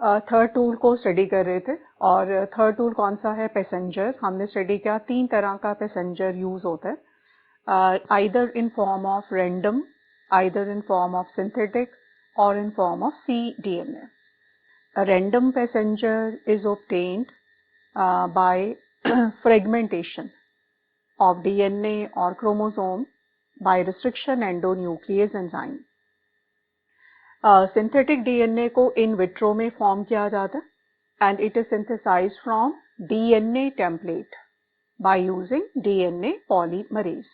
Third tool को study कर रहे थे और थर्ड टूल कौन सा है? पैसेंजर। हमने स्टडी किया 3 तरह का पैसेंजर यूज़ होता है, either in form of random, either in form of synthetic और in form of cDNA. A random passenger is obtained by fragmentation of DNA or chromosome by restriction endonuclease enzyme. Synthetic DNA को in vitro में form किया जाता है and it is synthesised from DNA template by using DNA polymerase.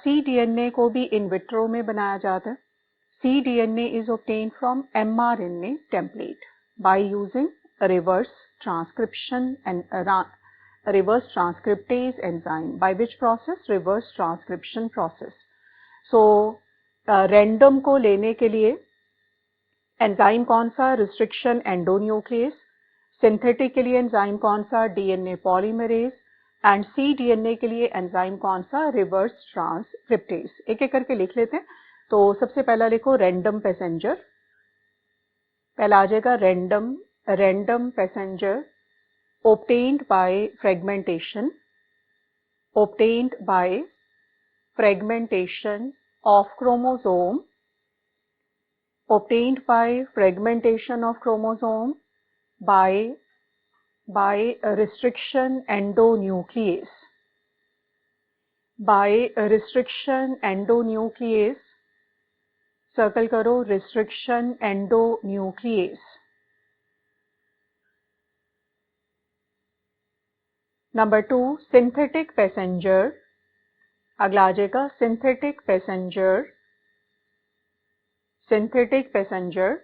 cDNA को भी इन vitro में बनाया जाता है। cDNA is obtained from mRNA template by using reverse transcription and reverse transcriptase enzyme, by which process? Reverse transcription process. So random को लेने के लिए एंजाइम कौन सा? Restriction endonuclease. सिंथेटिक के लिए एंजाइम कौन सा? DNA polymerase. एंड cDNA के लिए एंजाइम कौन सा? Reverse transcriptase. एक एक करके लिख लेते हैं। तो सबसे पहला लिखो रैंडम पैसेंजर। पहला आ जाएगा random. Random passenger obtained by fragmentation, obtained by fragmentation of chromosome, obtained by fragmentation of chromosome by restriction endonuclease, by restriction endonuclease, circle करो, restriction endonuclease. Number 2 synthetic passenger. अगला आ जाएगा synthetic passenger. synthetic passenger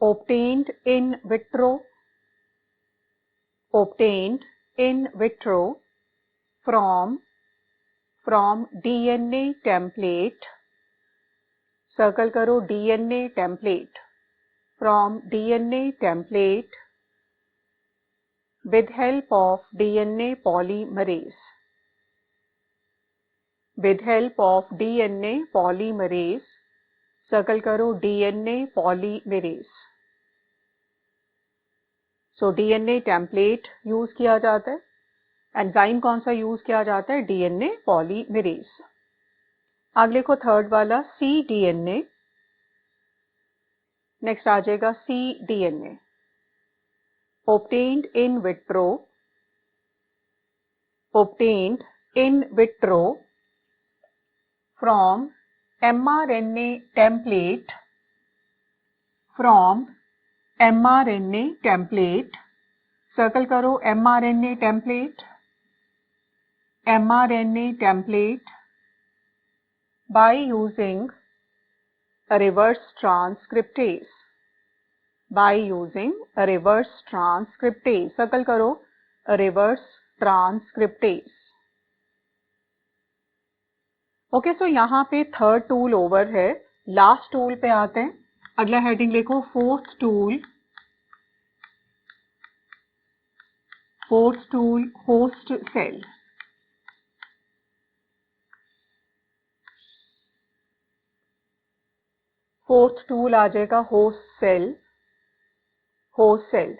obtained in vitro, obtained in vitro from DNA template, circle करो, DNA template, from DNA template with help of DNA polymerase, with help of DNA polymerase, circle करो, DNA polymerase. So DNA template use किया जाता है। Enzyme कौन सा use किया जाता है? DNA polymerase. आगे लिखो थर्ड वाला cDNA। नेक्स्ट आ जाएगा cDNA obtained in vitro, obtained in vitro from mRNA template, from mRNA template, circle करो, mRNA template, mRNA template by using a reverse transcriptase, by using a reverse transcriptase, circle करो, a reverse transcriptase. Okay, so यहाँ पे third tool over है, last tool पे आते हैं। अगला heading लिखो fourth tool, fourth tool host cell. Fourth tool आ जाएगा होस्ट सेल, होस्ट सेल।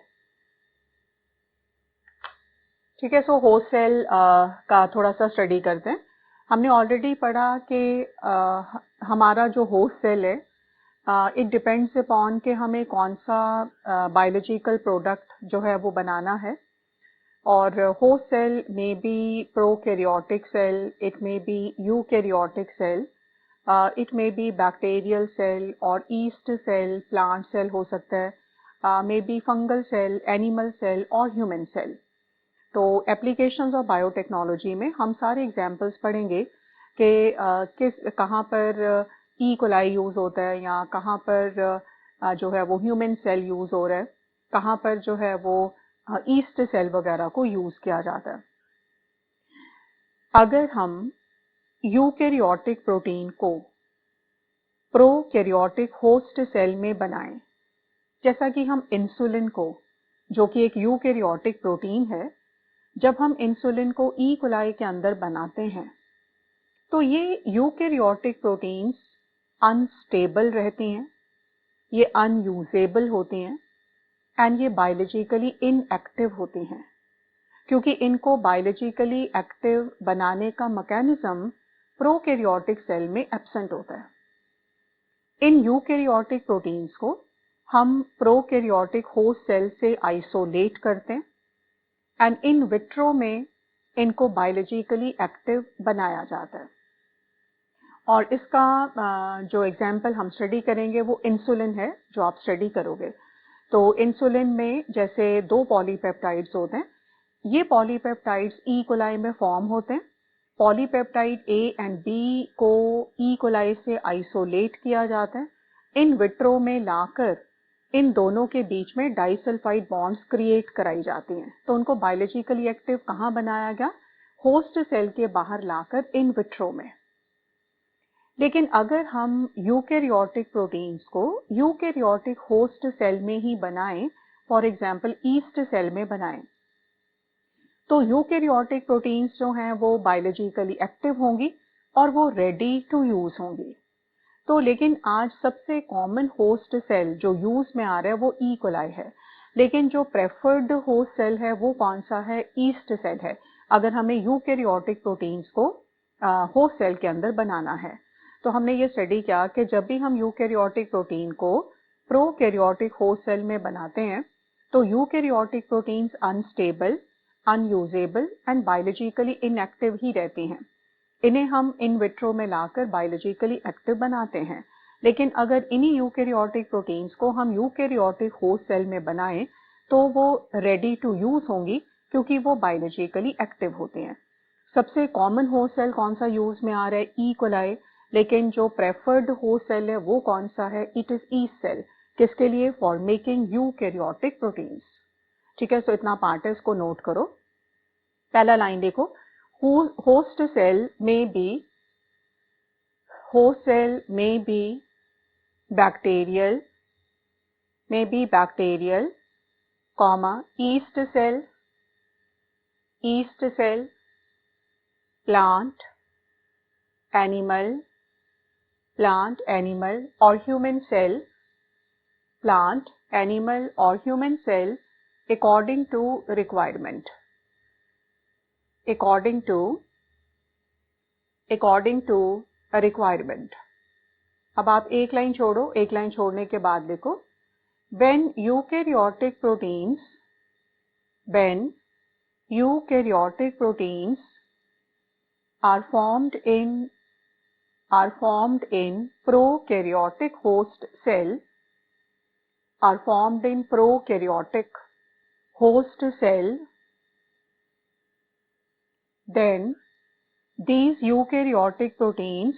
ठीक है, सो होस्ट सेल का थोड़ा सा स्टडी करते हैं। हमने ऑलरेडी पढ़ा कि हमारा जो होस्ट सेल है, इट डिपेंड्स अपॉन कि हमें कौन सा बायोलॉजिकल प्रोडक्ट जो है वो बनाना है। और होस्ट सेल में be prokaryotic cell, it may be eukaryotic cell, it may be bacterial cell और ईस्ट सेल, प्लांट सेल हो सकता है, may be fungal cell, animal cell और ह्यूमन सेल। तो एप्लीकेशंस ऑफ बायोटेक्नोलॉजी में हम सारे एग्जांपल्स पढ़ेंगे कि कहाँ पर ई कोलाई यूज़ होता है, या कहाँ पर जो है वो ह्यूमन सेल यूज़ हो रहा है, कहाँ पर जो है वो ईस्ट सेल वगैरह को यूज़ किया जाता है। अगर हम यूकैरियोटिक प्रोटीन को प्रोकैरियोटिक होस्ट सेल में बनाएं, जैसा कि हम इंसुलिन को, जो कि एक यूकैरियोटिक प्रोटीन है, जब हम इंसुलिन को ई कोलाई के अंदर बनाते हैं तो ये यूकैरियोटिक प्रोटीन्स अनस्टेबल रहती हैं, ये अनयूजेबल होती हैं एंड ये बायोलॉजिकली इनएक्टिव होती हैं, क्योंकि इनको बायोलॉजिकली एक्टिव बनाने का मैकेनिज्म प्रोकैरियोटिक सेल में एब्सेंट होता है। इन यूकैरियोटिक प्रोटीन्स को हम प्रोकैरियोटिक होस्ट सेल से आइसोलेट करते हैं एंड इन विट्रो में इनको बायोलॉजिकली एक्टिव बनाया जाता है। और इसका जो एग्जाम्पल हम स्टडी करेंगे वो इंसुलिन है, जो आप स्टडी करोगे। तो इंसुलिन में जैसे 2 पॉलीपेप्टाइड्स होते हैं, ये पॉलीपेप्टाइड्स ई कोलाई में फॉर्म होते हैं। पॉलीपेप्टाइड ए एंड बी को ई कोलाई से आइसोलेट किया जाता है, इन विट्रो में लाकर इन दोनों के बीच में डाइसल्फाइड बॉन्ड्स क्रिएट कराई जाती हैं। तो उनको बायोलॉजिकली एक्टिव कहाँ बनाया गया? होस्ट सेल के बाहर लाकर इन विट्रो में। लेकिन अगर हम यूकैरियोटिक प्रोटीन्स को यूकैरियोटिक होस्ट सेल में ही बनाएं, फॉर एग्जांपल ईस्ट सेल में बनाएं, तो यूकैरियोटिक प्रोटीन्स जो हैं वो बायोलॉजिकली एक्टिव होंगी और वो रेडी टू यूज होंगी। तो लेकिन आज सबसे कॉमन होस्ट सेल जो यूज में आ रहा है वो ई कोलाई है, लेकिन जो प्रेफर्ड होस्ट सेल है वो कौन सा है? ईस्ट सेल है, अगर हमें यूकैरियोटिक प्रोटीन्स को होस्ट सेल के अंदर बनाना है। तो हमने ये स्टडी किया कि जब भी हम यूकैरियोटिक प्रोटीन को प्रोकैरियोटिक होस्ट सेल में बनाते हैं तो eukaryotic proteins unstable, unusable and biologically inactive ही रहती हैं। इन्हें हम इन विट्रो में लाकर बायोलॉजिकली एक्टिव बनाते हैं। लेकिन अगर इन्हीं यूकैरियोटिक प्रोटीन्स को हम यूकैरियोटिक होस्ट सेल में बनाएं तो वो रेडी टू यूज होंगी, क्योंकि वो बायोलॉजिकली एक्टिव होती हैं। सबसे कॉमन होस्ट सेल कौन सा यूज में आ रहा है? E coli. लेकिन जो प्रेफर्ड होस्ट सेल है वो कौन सा है? It is yeast cell. किसके लिए? For making eukaryotic proteins. ठीक है, तो इतना पार्ट है, इसको नोट करो। पहला लाइन देखो, host cell may be bacterial, comma yeast cell, plant, animal or human cell, plant, animal or human cell according to requirement, according to a requirement। अब आप एक लाइन छोड़ो, एक लाइन छोड़ने के बाद लिखो, when eukaryotic proteins are formed in prokaryotic host cell, then these eukaryotic proteins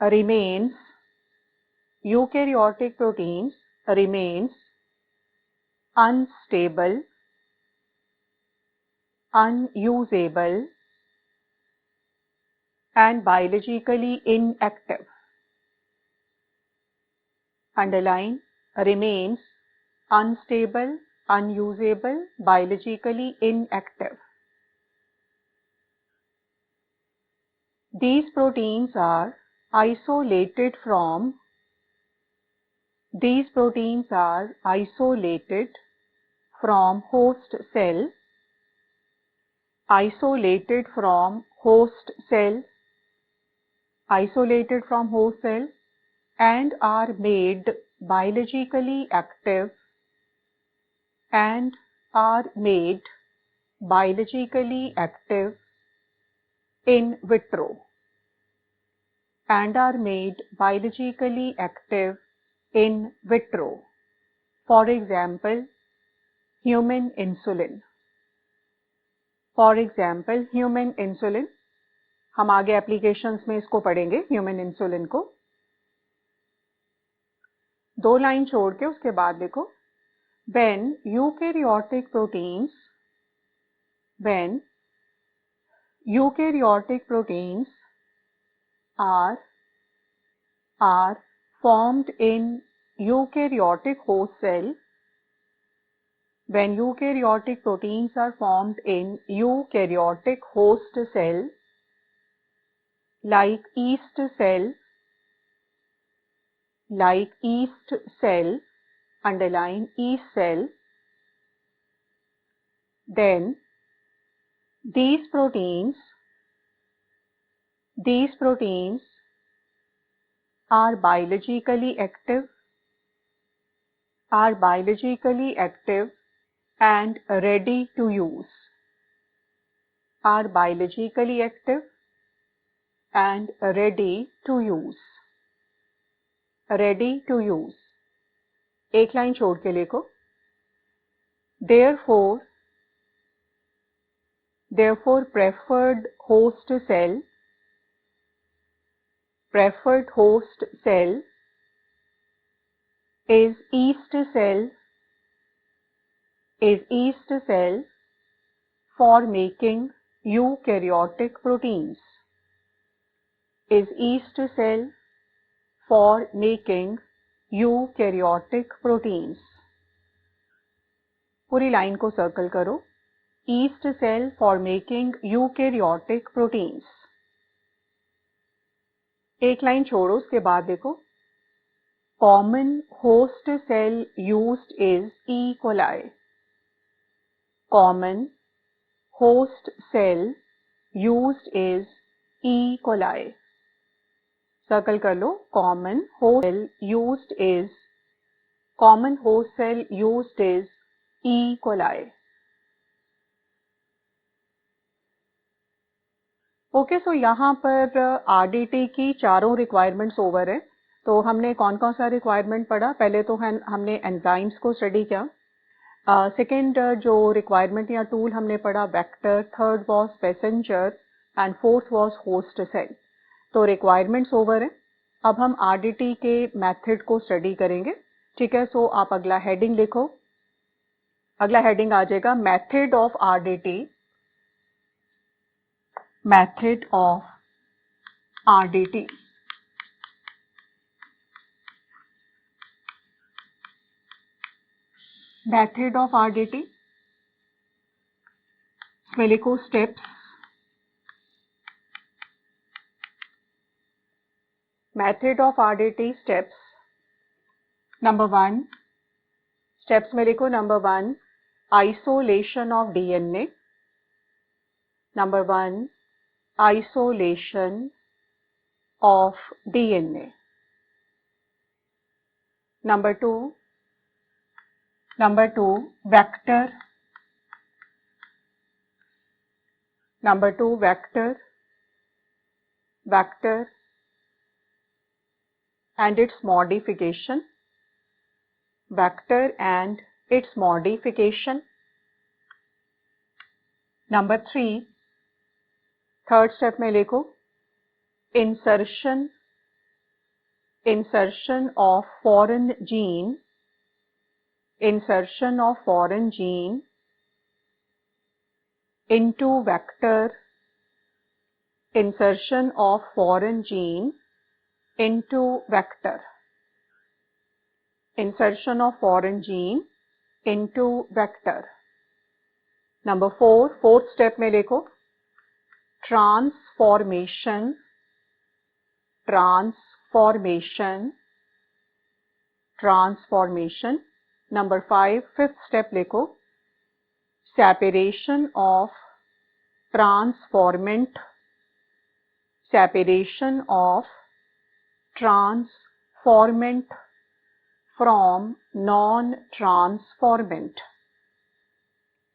remains unstable, unusable and biologically inactive. Underline, remains unstable, unusable, biologically inactive. These proteins are isolated from host cell, and are made biologically active in vitro, For example, human insulin. हम आगे applications में इसको पढ़ेंगे, human insulin को। 2 line छोड़ के उसके बाद देखो, when eukaryotic proteins are formed in eukaryotic host cell, when eukaryotic proteins are formed in eukaryotic host cell, like yeast cell, underline yeast cell, then these proteins are biologically active and ready to use. Are biologically active and ready to use. Ready to use. एक line छोड़ के लिखो. Therefore, preferred host cell is yeast cell for making eukaryotic proteins. Is yeast cell for making eukaryotic proteins. पूरी line को circle करो. Yeast cell for making eukaryotic proteins. एक line छोड़ो, उसके बाद देखो. Common host cell used is E. coli. Common host cell used is E. coli. Circle कर लो. Common host cell used is E. coli. Okay, so यहाँ पर RDT की चारों रिक्वायरमेंट्स ओवर है. तो हमने कौन कौन सा रिक्वायरमेंट पढ़ा. पहले तो हमने एंजाइम्स को स्टडी किया. सेकेंड जो रिक्वायरमेंट या टूल हमने पढ़ा vector, third was passenger and fourth was host cell. तो रिक्वायरमेंट्स ओवर है. अब हम आरडीटी के मेथड को स्टडी करेंगे. ठीक है, सो आप अगला हेडिंग लिखो. अगला हेडिंग आ जाएगा method of RDT. Method of RDT. Method of RDT. इसमें लिखो steps. Method of RDT steps. Number 1. Steps में लिखो number 1. Isolation of DNA. Number 1. Isolation of DNA. Number 2. Vector. Number 2. Vector and its modification. Vector and its modification. Number 3. Third step में लिखो insertion of foreign gene. Insertion of foreign gene into vector. Insertion of foreign gene into vector. Insertion of foreign gene into vector. Number 4. Fourth step में लिखो transformation. Number 5. Fifth step लिखो separation of transformant. Separation of transformant from non-transformant.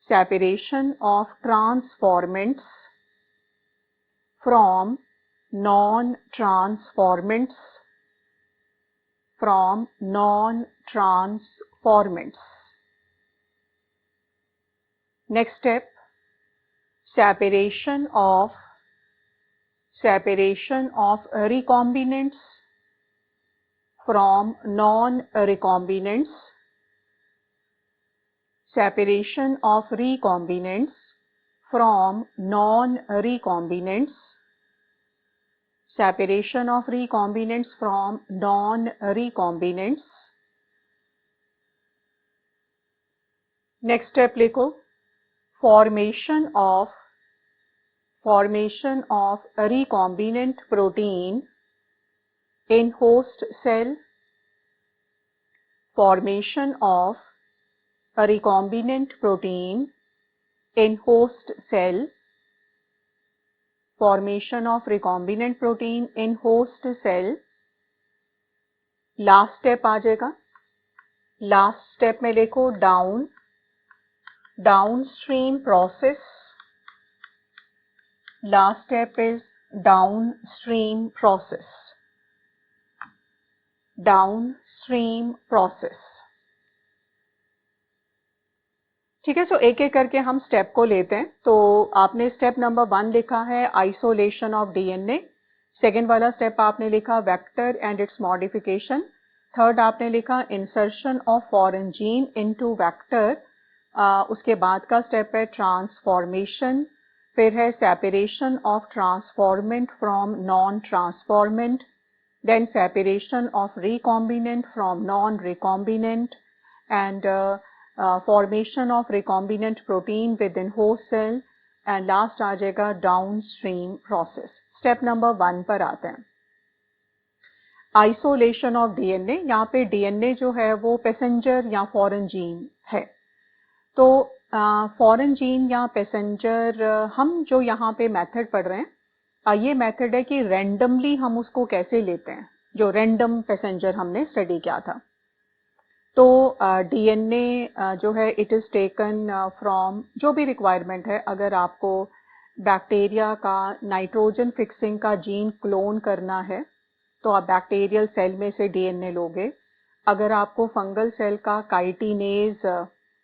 Separation of transformants from non-transformants. Next step, separation of recombinants from non-recombinants. Separation of recombinants from non-recombinants. Separation of recombinants from non-recombinants. Next step लिखो formation of formation of a recombinant protein in host cell, formation of a recombinant protein in host cell, formation of recombinant protein in host cell. Last step आ जाएगा, last step में देखो downstream process, last step is downstream process, downstream process. ठीक है, सो एक एक करके हम स्टेप को लेते हैं। तो आपने स्टेप नंबर 1 लिखा है आइसोलेशन ऑफ डीएनए, सेकेंड वाला स्टेप आपने लिखा vector and its modification, third आपने लिखा insertion of foreign gene into vector, उसके बाद का स्टेप है ट्रांसफॉर्मेशन, फिर है separation of transformant from non transformant, then separation of recombinant from non recombinant, and formation of recombinant protein within host cell, and last आ जाएगा downstream process. Step number 1 पर आते हैं, आइसोलेशन ऑफ डीएनए। यहाँ पे DNA जो है वो पैसेंजर या फॉरेन जीन है। तो फॉरेन जीन या पैसेंजर, हम जो यहाँ पे मेथड पढ़ रहे हैं, ये मेथड है कि रैंडमली हम उसको कैसे लेते हैं, जो रैंडम पैसेंजर हमने स्टडी किया था। तो डीएनए जो है इट इज़ टेकन फ्रॉम जो भी रिक्वायरमेंट है। अगर आपको बैक्टीरिया का नाइट्रोजन फिक्सिंग का जीन क्लोन करना है तो आप बैक्टीरियल सेल में से डीएनए लोगे। अगर आपको फंगल सेल का काइटिनेज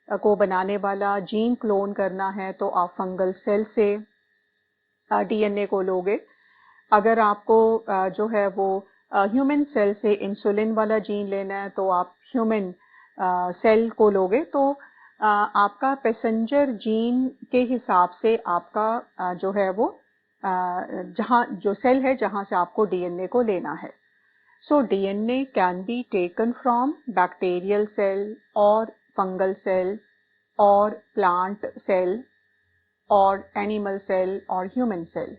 को बनाने वाला जीन क्लोन करना है तो आप फंगल सेल से डीएनए को लोगे। अगर आपको जो है वो ह्यूमन सेल से इंसुलिन वाला जीन लेना है तो आप ह्यूमन सेल को लोगे। तो आपका पैसेंजर जीन के हिसाब से आपका जो है वो जहाँ जो सेल है जहाँ से आपको डीएनए को लेना है। So DNA can be taken from bacterial cell और फंगल सेल और प्लांट सेल और एनिमल सेल और ह्यूमन सेल।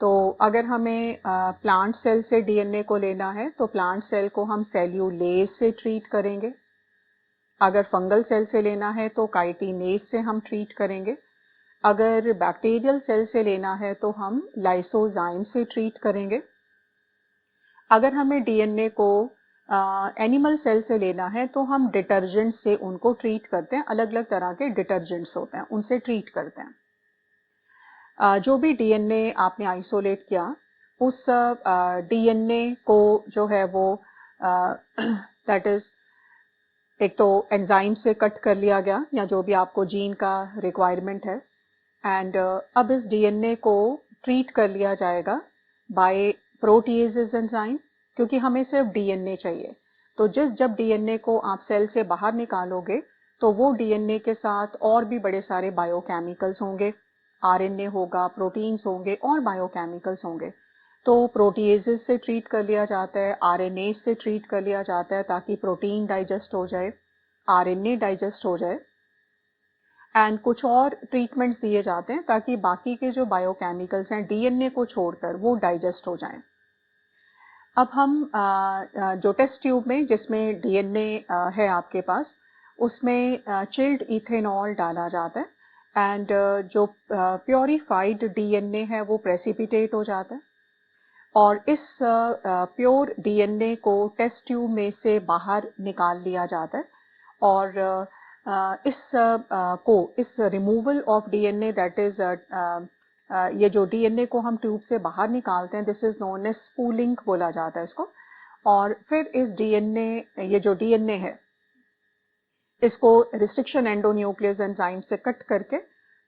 तो अगर हमें प्लांट सेल से डीएनए को लेना है तो प्लांट सेल को हम सेल्यूलेज से ट्रीट करेंगे। अगर फंगल सेल से लेना है तो काइटिनेज से हम ट्रीट करेंगे। अगर बैक्टीरियल सेल से लेना है तो हम लाइसोजाइम से ट्रीट करेंगे। अगर हमें डीएनए को एनिमल सेल से लेना है तो हम डिटर्जेंट से उनको ट्रीट करते हैं। अलग अलग तरह के डिटर्जेंट्स होते हैं, उनसे ट्रीट करते हैं। जो भी डीएनए आपने आइसोलेट किया उस डीएनए को जो है वो दैट इज एक तो एंजाइम से कट कर लिया गया या जो भी आपको जीन का रिक्वायरमेंट है, एंड अब इस डीएनए को ट्रीट कर लिया जाएगा बाय प्रोटीएजेस एंजाइम, क्योंकि हमें सिर्फ डीएनए चाहिए। तो जब डीएनए को आप सेल से बाहर निकालोगे तो वो डीएनए के साथ और भी बड़े सारे बायोकेमिकल्स होंगे, आरएनए होगा, प्रोटीन्स होंगे और बायोकेमिकल्स होंगे। तो प्रोटीएजेस से ट्रीट कर लिया जाता है, आरएनए से ट्रीट कर लिया जाता है ताकि प्रोटीन डाइजेस्ट हो जाए, आरएनए डाइजेस्ट हो जाए, एंड कुछ और ट्रीटमेंट्स दिए जाते हैं ताकि बाकी के जो बायोकेमिकल्स हैं डीएनए को छोड़कर वो डाइजेस्ट हो जाएं। अब हम जो टेस्ट ट्यूब में जिसमें डीएनए है आपके पास, उसमें चिल्ड इथेनॉल डाला जाता है एंड जो प्योरीफाइड डीएनए है वो प्रेसिपिटेट हो जाता है और इस प्योर डीएनए को टेस्ट ट्यूब में से बाहर निकाल लिया जाता है। और इस removal of DNA that is ये जो डीएनए को हम ट्यूब से बाहर निकालते हैं, this is known as spooling बोला जाता है इसको। और फिर इस डीएनए, ये जो डीएनए है इसको रिस्ट्रिक्शन एंडोन्यूक्लियस एंजाइम से कट करके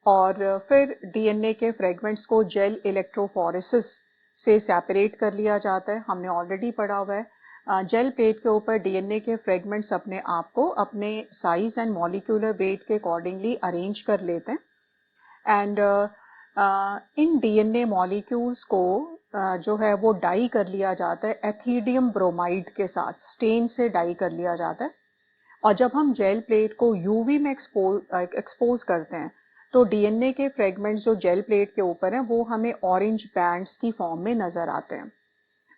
और फिर डीएनए के फ्रेगमेंट्स को जेल इलेक्ट्रोफोरेसिस से सेपरेट कर लिया जाता है। हमने ऑलरेडी पढ़ा हुआ है, जेल प्लेट के ऊपर डीएनए के फ्रेगमेंट्स अपने आप को अपने साइज एंड मॉलिक्यूलर वेट के अकॉर्डिंगली अरेंज कर लेते हैं एंड इन डीएनए मॉलिक्यूल्स को जो है वो डाई कर लिया जाता है एथिडियम ब्रोमाइड के साथ, स्टेन से डाई कर लिया जाता है। और जब हम जेल प्लेट को यूवी में एक्सपोज करते हैं तो डीएनए के फ्रेगमेंट्स जो जेल प्लेट के ऊपर हैं वो हमें ऑरेंज बैंड्स की फॉर्म में नज़र आते हैं।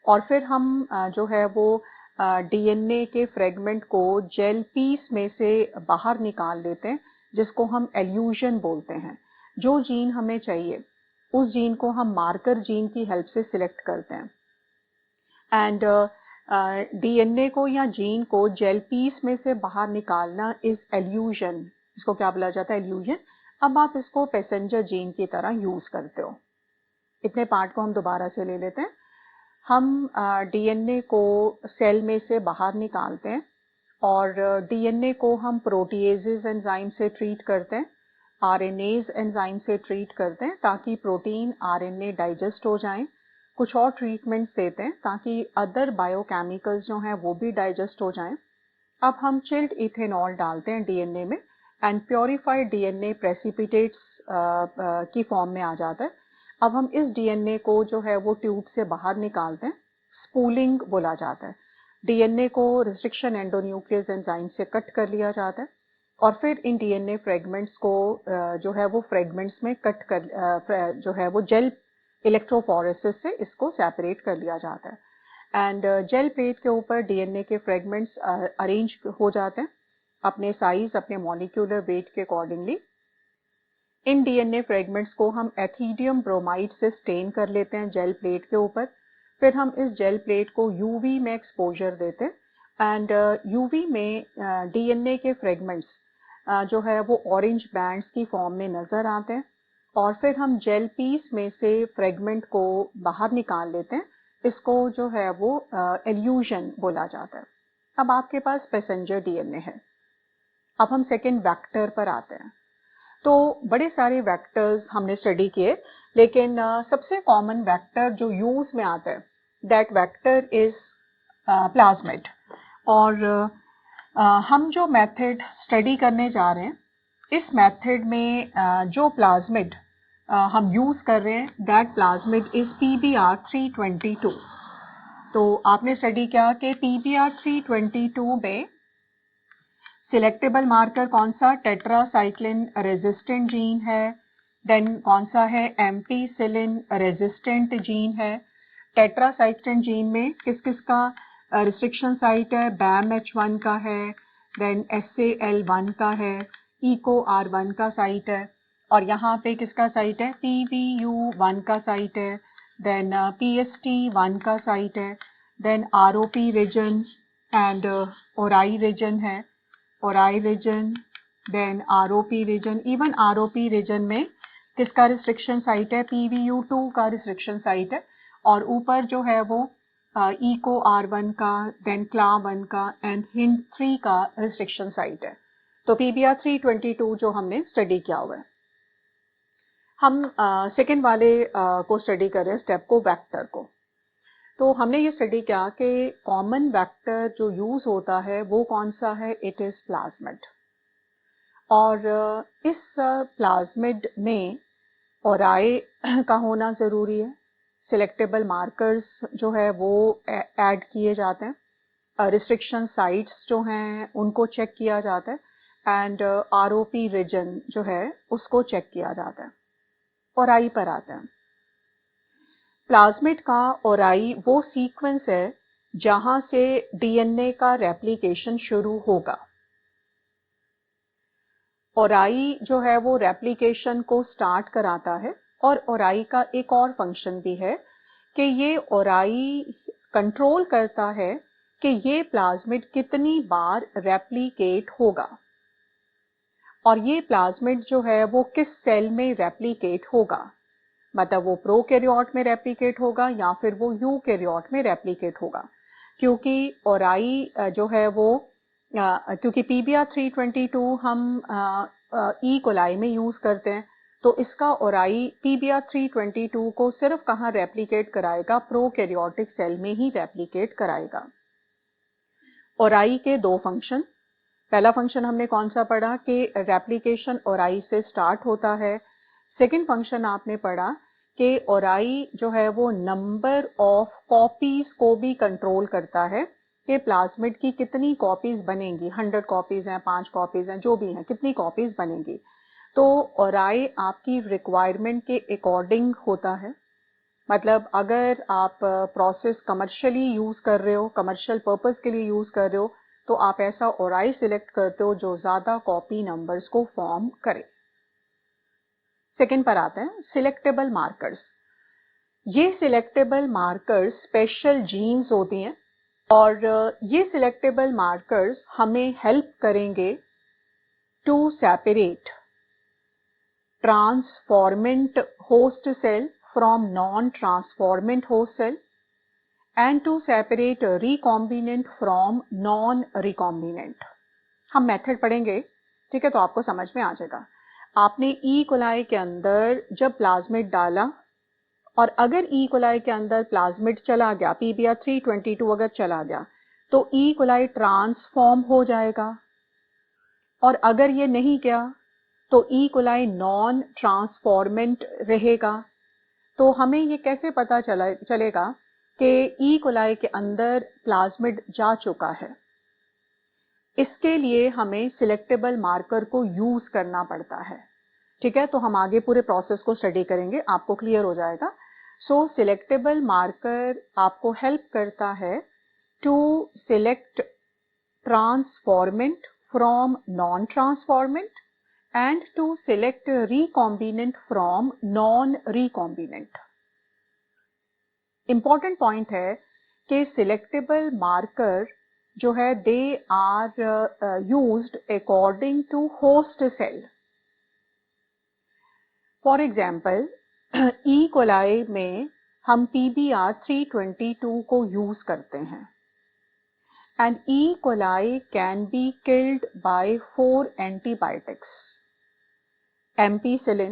और फिर हम जो है वो डीएनए के फ्रेगमेंट को जेल पीस में से बाहर निकाल लेते हैं, जिसको हम एल्यूजन बोलते हैं। जो जीन हमें चाहिए उस जीन को हम मार्कर जीन की हेल्प से सिलेक्ट करते हैं एंड डीएनए को या जीन को जेल पीस में से बाहर निकालना इज एल्यूजन। इसको क्या बोला जाता है? एल्यूजन। अब आप इसको पैसेंजर जीन की तरह यूज करते हो। इतने पार्ट को हम दोबारा से ले लेते हैं। हम डीएनए को सेल में से बाहर निकालते हैं और डीएनए को हम प्रोटीएजेज एंजाइम से ट्रीट करते हैं, आरएनएज एंजाइम से ट्रीट करते हैं ताकि प्रोटीन आरएनए डाइजेस्ट हो जाएं। कुछ और ट्रीटमेंट्स देते हैं ताकि अदर बायोकेमिकल्स जो हैं वो भी डाइजेस्ट हो जाएं। अब हम चिल्ड इथेनॉल डालते हैं डीएनए में एंड प्योरीफाइड डीएनए प्रेसिपिटेट्स की फॉर्म में आ जाता है। अब हम इस डीएनए को जो है वो ट्यूब से बाहर निकालते हैं, स्पूलिंग बोला जाता है। डीएनए को रिस्ट्रिक्शन एंडोन्यूक्लियस एंजाइम से कट कर लिया जाता है और फिर इन डीएनए फ्रेगमेंट्स को जो है वो फ्रेगमेंट्स में कट कर जो है वो जेल इलेक्ट्रोफोरेसिस से इसको सेपरेट कर लिया जाता है एंड जेल प्लेट के ऊपर डीएनए के फ्रेगमेंट्स अरेंज हो जाते हैं अपने साइज, अपने मॉलिक्यूलर वेट के अकॉर्डिंगली। इन डीएनए फ्रेगमेंट्स को हम एथिडियम ब्रोमाइड से स्टेन कर लेते हैं जेल प्लेट के ऊपर। फिर हम इस जेल प्लेट को यूवी में एक्सपोजर देते हैं एंड यूवी में डीएनए के फ्रेगमेंट्स जो है वो ऑरेंज बैंड्स की फॉर्म में नज़र आते हैं और फिर हम जेल पीस में से फ्रेगमेंट को बाहर निकाल लेते हैं। इसको जो है वो एल्यूजन बोला जाता है। अब आपके पास पैसेंजर डीएनए है। अब हम सेकेंड वेक्टर पर आते हैं। तो बड़े सारे वेक्टर्स हमने स्टडी किए, लेकिन सबसे कॉमन वेक्टर जो यूज में आता है दैट वेक्टर इज प्लाज्मिड। और हम जो मेथड स्टडी करने जा रहे हैं इस मेथड में जो प्लाज्मिड हम यूज कर रहे हैं दैट प्लाज्मिड इज PBr322। तो आपने स्टडी किया कि PBr322 में सिलेक्टेबल मार्कर कौन सा? टेट्रासाइक्लिन रेजिस्टेंट जीन है। देन कौन सा है? एम्पीसिलिन रेजिस्टेंट जीन है। टेट्रासाइक्लिन जीन में किस किस का रिस्ट्रिक्शन साइट है? BAMH1 का है, देन SAL1 का है, EcoR1 का साइट है और यहाँ पे किसका साइट है? PVU1 का साइट है, देन PST1 का साइट है, then ROP region and ORI region है, ORI region, then ROP region. Even ROP region में किसका रिस्ट्रिक्शन साइट है? PVU2 का रिस्ट्रिक्शन साइट है और ऊपर जो है वो EcoR1 का, देन CLA1 का एंड HIND3 का रिस्ट्रिक्शन साइट है। तो PBr322 जो हमने स्टडी किया हुआ है। हम सेकेंड वाले को स्टडी कर रहे हैं, स्टेप को, वेक्टर को। तो हमने ये स्टडी किया कि कॉमन वेक्टर जो यूज होता है वो कौन सा है? It is plasmid. और इस प्लाज्मिड में ORI का होना ज़रूरी है। सिलेक्टेबल मार्कर्स जो है वो ऐड किए जाते हैं। रिस्ट्रिक्शन साइट्स जो हैं उनको चेक किया जाता है एंड ROP रीजन जो है उसको चेक किया जाता है। ORI पर आते हैं। प्लाज्मिड का ORI वो सीक्वेंस है जहां से डीएनए का रेप्लिकेशन शुरू होगा। ORI जो है वो रेप्लिकेशन को स्टार्ट कराता है और ORI का एक और फंक्शन भी है कि ये ORI कंट्रोल करता है कि ये प्लाज्मिड कितनी बार रेप्लिकेट होगा और ये प्लाज्मिड जो है वो किस सेल में रेप्लिकेट होगा। मतलब वो प्रोकैरियोट में रेप्लिकेट होगा या फिर वो यूकैरियोट में रेप्लिकेट होगा। क्योंकि ORI जो है वो क्योंकि PBr322 हम E. coli में यूज करते हैं, तो इसका ORI PBr322 को सिर्फ कहाँ रेप्लिकेट कराएगा? प्रोकैरियोटिक सेल में ही रेप्लिकेट कराएगा। ORI के दो फंक्शन। पहला फंक्शन हमने कौन सा पढ़ा कि रेप्लिकेशन ORI से स्टार्ट होता है। सेकेंड फंक्शन आपने पढ़ा कि ORI जो है वो नंबर ऑफ कॉपीज को भी कंट्रोल करता है कि प्लाज्मिड की कितनी कॉपीज बनेंगी। 100 कॉपीज हैं, 5 कॉपीज हैं, जो भी हैं, कितनी कॉपीज बनेंगी। तो ORAI आपकी रिक्वायरमेंट के अकॉर्डिंग होता है। मतलब अगर आप प्रोसेस कमर्शियली यूज़ कर रहे हो, कमर्शियल पर्पस के लिए यूज़ कर रहे हो, तो आप ऐसा ORAI सिलेक्ट करते हो जो ज़्यादा कॉपी नंबर्स को फॉर्म करे। सेकेंड पर आते हैं सिलेक्टेबल मार्कर्स। ये सिलेक्टेबल मार्कर्स स्पेशल जीन्स होती हैं और ये सिलेक्टेबल मार्कर्स हमें हेल्प करेंगे to separate transformant host cell from non-transformant host cell and to separate recombinant from non-recombinant। हम मेथड पढ़ेंगे, ठीक है, तो आपको समझ में आ जाएगा। आपने ई कोलाई के अंदर जब प्लाज्मिड डाला और अगर ई कोलाई के अंदर प्लाज्मिड चला गया, PBr 322 अगर चला गया, तो ई कोलाई ट्रांसफॉर्म हो जाएगा, और अगर ये नहीं गया तो ई कोलाई नॉन ट्रांसफॉर्मेंट रहेगा। तो हमें ये कैसे पता चलेगा कि ई कोलाई के अंदर प्लाज्मिड जा चुका है? इसके लिए हमें सिलेक्टेबल मार्कर को यूज करना पड़ता है, ठीक है। तो हम आगे पूरे प्रोसेस को स्टडी करेंगे, आपको क्लियर हो जाएगा। सो सिलेक्टेबल मार्कर आपको हेल्प करता है to select transformant from non transformant and to select recombinant from non-recombinant। Important point है कि selectable marker जो है they are used according to host cell। For example, E. coli में हम PBr 322 को यूज करते हैं and E. coli can be killed by 4 antibiotics: ampicillin,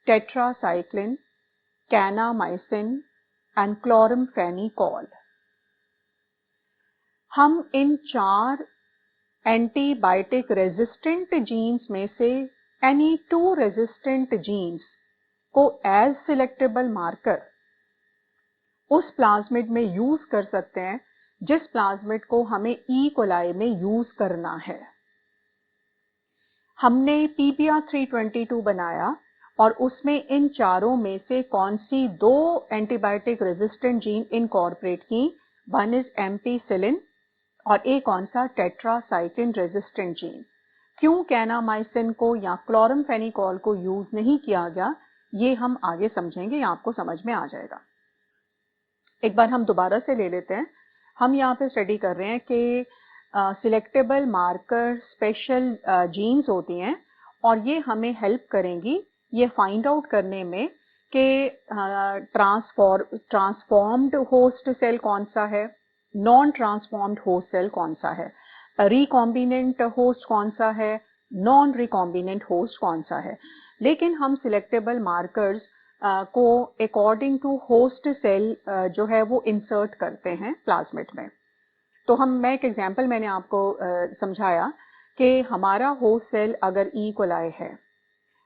tetracycline, kanamycin and chloramphenicol। हम इन 4 एंटीबायोटिक रेजिस्टेंट जीन्स में से एनी 2 रेजिस्टेंट जीन्स को as selectable marker उस प्लाज्मिड में यूज कर सकते हैं जिस प्लाज्मिड को हमें ई कोलाई में यूज करना है। हमने PBr 322 बनाया और उसमें इन चारों में से कौन सी 2 एंटीबायोटिक रेजिस्टेंट जीन इनकॉर्पोरेट की? वन इज एम्पीसिलिन और एक कौन सा? Tetracycline resistant gene. क्यों कैनामाइसिन को या क्लोरमफेनिकोल को यूज नहीं किया गया, ये हम आगे समझेंगे, या आपको समझ में आ जाएगा। एक बार हम दोबारा से ले लेते हैं। हम यहाँ पे स्टडी कर रहे हैं कि सिलेक्टेबल मार्कर स्पेशल जीन्स होती हैं और ये हमें हेल्प करेंगी ये फाइंड आउट करने में कि ट्रांसफॉर्म्ड होस्ट सेल कौन सा है, नॉन ट्रांसफॉर्म्ड होस्ट सेल कौन सा है, रिकॉम्बिनेंट होस्ट कौन सा है, नॉन रिकॉम्बिनेंट होस्ट कौन सा है। लेकिन हम सिलेक्टेबल मार्कर्स को अकॉर्डिंग टू होस्ट सेल जो है वो इंसर्ट करते हैं प्लाज्मिड में। तो मैं एक एग्जांपल मैंने आपको समझाया कि हमारा होस्ट सेल अगर ई कोलाई है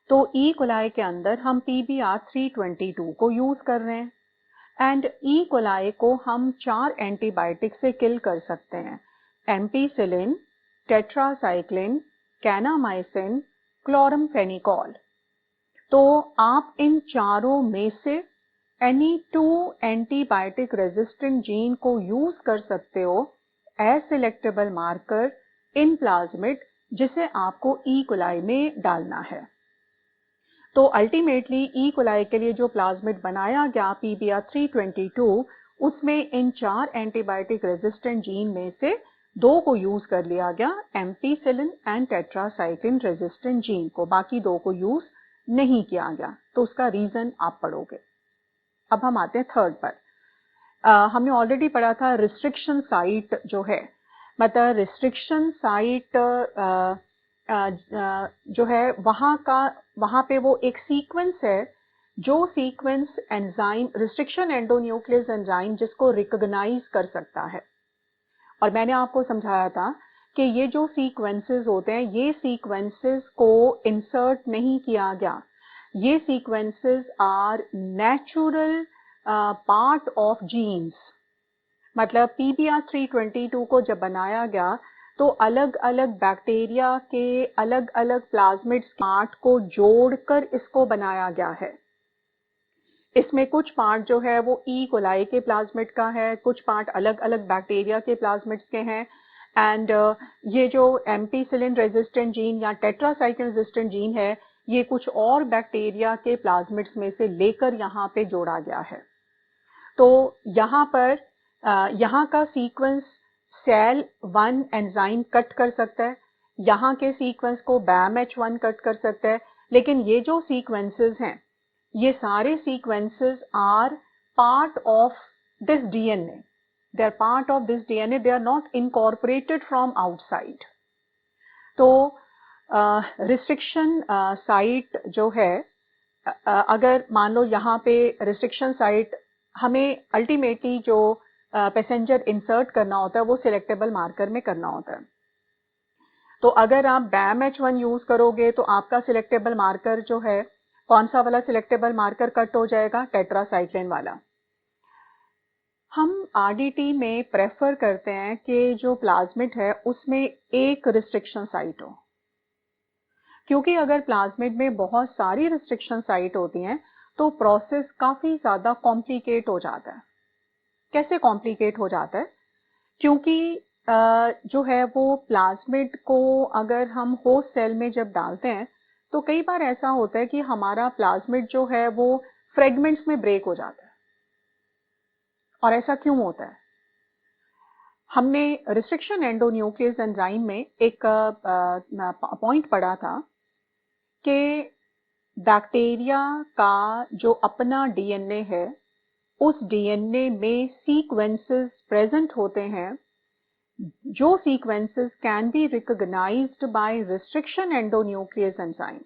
तो ई कोलाई के अंदर हम PBr 322 को यूज कर रहे हैं एंड ई कोलाई को हम 4 एंटीबायोटिक से किल कर सकते हैं: एम्पीसिलिन, टेट्रासाइक्लिन, कैनामाइसिन, क्लोरमफेनिकोल। तो आप इन चारों में से एनी 2 एंटीबायोटिक रेजिस्टेंट जीन को यूज कर सकते हो as selectable marker in plasmid जिसे आपको ई कोलाई में डालना है। तो अल्टीमेटली ई कोलाई के लिए जो प्लाज्मिड बनाया गया PBr 322 उसमें इन 4 एंटीबायोटिक रेजिस्टेंट जीन में से 2 को यूज कर लिया गया, ampicillin and tetracycline resistant gene को, बाकी 2 को यूज नहीं किया गया। तो उसका रीजन आप पढ़ोगे। अब हम आते हैं थर्ड पर। हमने ऑलरेडी पढ़ा था रिस्ट्रिक्शन साइट जो है, मतलब रिस्ट्रिक्शन साइट जो है वहाँ पे वो एक सीक्वेंस है जो sequence enzyme restriction endonuclease enzyme जिसको रिकॉग्नाइज कर सकता है। और मैंने आपको समझाया था कि ये जो सीक्वेंसेस होते हैं ये सीक्वेंसेस को इंसर्ट नहीं किया गया, ये sequences are natural part of genes. मतलब PBr 322 को जब बनाया गया तो अलग अलग बैक्टीरिया के अलग अलग प्लाज्मिड्स पार्ट को जोड़कर इसको बनाया गया है। इसमें कुछ पार्ट जो है वो ई कोलाई के प्लाज्मिड का है, कुछ पार्ट अलग अलग बैक्टीरिया के प्लाज्मिड्स के हैं। एंड ये जो एम्पीसिलिन रेजिस्टेंट जीन या टेट्रासाइक्लिन रेजिस्टेंट जीन है, ये कुछ और बैक्टीरिया के प्लाज्मिड्स में से लेकर यहाँ पे जोड़ा गया है। तो यहाँ पर यहाँ का सीक्वेंस सेल 1 एंजाइम कट कर सकता है, यहाँ के सीक्वेंस को BAMH1 कट कर सकता है, लेकिन ये जो सीक्वेंसेस हैं ये सारे sequences are part of this DNA. They are part of this DNA. They are not incorporated from outside. तो रिस्ट्रिक्शन साइट जो है, अगर मान लो यहाँ पे रिस्ट्रिक्शन साइट हमें अल्टीमेटली जो पैसेंजर इंसर्ट करना होता है वो सिलेक्टेबल मार्कर में करना होता है। तो अगर आप BAMH1 यूज करोगे तो आपका सिलेक्टेबल मार्कर जो है, कौन सा वाला सिलेक्टेबल मार्कर कट हो जाएगा? टेट्रासाइक्लिन वाला। हम RDT में प्रेफर करते हैं कि जो प्लाज्मिड है उसमें एक रिस्ट्रिक्शन साइट हो, क्योंकि अगर प्लाज्मिड में बहुत सारी रिस्ट्रिक्शन साइट होती हैं तो प्रोसेस काफ़ी ज़्यादा कॉम्प्लिकेट हो जाता है। कैसे कॉम्प्लिकेट हो जाता है? क्योंकि जो है वो प्लाज्मिड को अगर हम होस्ट सेल में जब डालते हैं तो कई बार ऐसा होता है कि हमारा प्लाज्मिड जो है वो फ्रेगमेंट्स में ब्रेक हो जाता है। और ऐसा क्यों होता है? हमने रिस्ट्रिक्शन एंडोन्यूक्लियस एंजाइम में एक पॉइंट पढ़ा था कि बैक्टीरिया का जो अपना DNA है, उस DNA में सीक्वेंसेस प्रेजेंट होते हैं, जो sequences can be recognised by restriction endonuclease enzyme.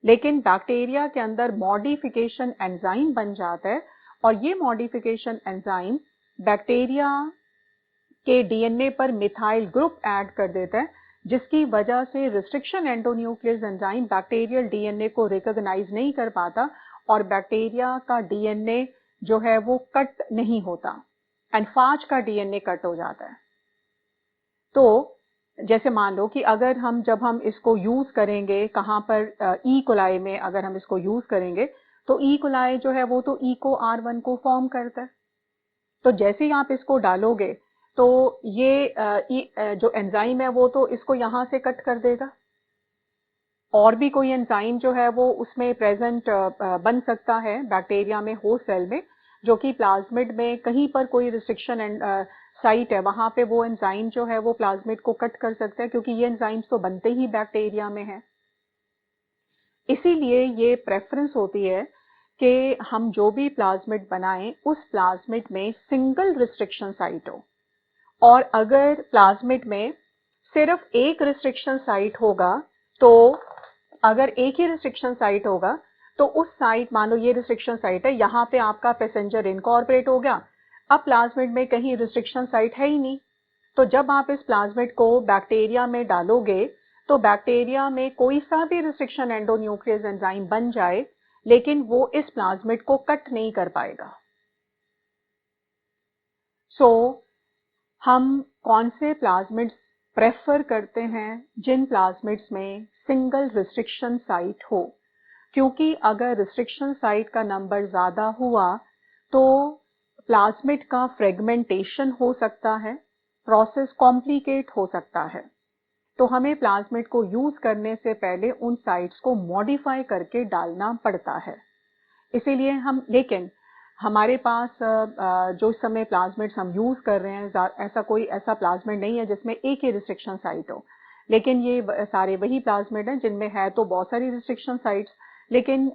लेकिन बैक्टीरिया के अंदर मॉडिफिकेशन एंजाइम बन जाता है और ये मॉडिफिकेशन एंजाइम बैक्टीरिया के DNA पर मिथाइल ग्रुप ऐड कर देता है, जिसकी वजह से restriction endonuclease enzyme bacterial DNA को रिकॉग्नाइज नहीं कर पाता और बैक्टीरिया का DNA जो है वो कट नहीं होता एंड फाज का DNA कट हो जाता है। तो जैसे मान लो कि अगर जब हम इसको यूज करेंगे कहाँ पर, ई कोलाई में अगर हम इसको यूज करेंगे तो ई कोलाई जो है वो तो ईको R1 को फॉर्म करता है। तो जैसे ही आप इसको डालोगे तो ये जो एंजाइम है वो तो इसको यहाँ से कट कर देगा। और भी कोई एंजाइम जो है वो उसमें प्रेजेंट बन सकता है बैक्टीरिया में, होस्ट सेल में, जो कि प्लाज्मिड में कहीं पर कोई रिस्ट्रिक्शन साइट है वहाँ पे वो एंजाइम जो है वो प्लाज्मिड को कट कर सकता है, क्योंकि ये एंजाइम्स तो बनते ही बैक्टीरिया में हैं। इसीलिए ये प्रेफरेंस होती है कि हम जो भी प्लाज्मिड बनाएं उस प्लाज्मिड में सिंगल रिस्ट्रिक्शन साइट हो, और अगर प्लाज्मिड में सिर्फ एक रिस्ट्रिक्शन साइट होगा तो अगर एक ही रिस्ट्रिक्शन साइट होगा तो उस साइट, मान लो ये रिस्ट्रिक्शन साइट है, यहाँ पे आपका पैसेंजर इनकॉर्पोरेट हो गया, अब प्लाज्मिड में कहीं रिस्ट्रिक्शन साइट है ही नहीं। तो जब आप इस प्लाज्मिड को बैक्टीरिया में डालोगे तो बैक्टीरिया में कोई सा भी रिस्ट्रिक्शन एंडोन्यूक्लियस एंजाइम बन जाए लेकिन वो इस प्लाज्मिड को कट नहीं कर पाएगा। सो हम कौन से प्लाज्मिड्स प्रेफर करते हैं? जिन प्लाज्मिड्स में सिंगल रिस्ट्रिक्शन साइट हो, क्योंकि अगर रिस्ट्रिक्शन साइट का नंबर ज़्यादा हुआ तो प्लाज्मिड का फ्रेगमेंटेशन हो सकता है, प्रोसेस कॉम्प्लिकेट हो सकता है। तो हमें प्लाज्मिड को यूज करने से पहले उन साइट्स को मॉडिफाई करके डालना पड़ता है। इसीलिए लेकिन हमारे पास जो इस समय प्लाज्मिड्स हम यूज कर रहे हैं, ऐसा कोई ऐसा प्लाज्मिड नहीं है जिसमें एक ही रिस्ट्रिक्शन साइट हो, लेकिन ये सारे वही प्लाज्मिड हैं जिनमें है तो बहुत सारी रिस्ट्रिक्शन साइट्स, लेकिन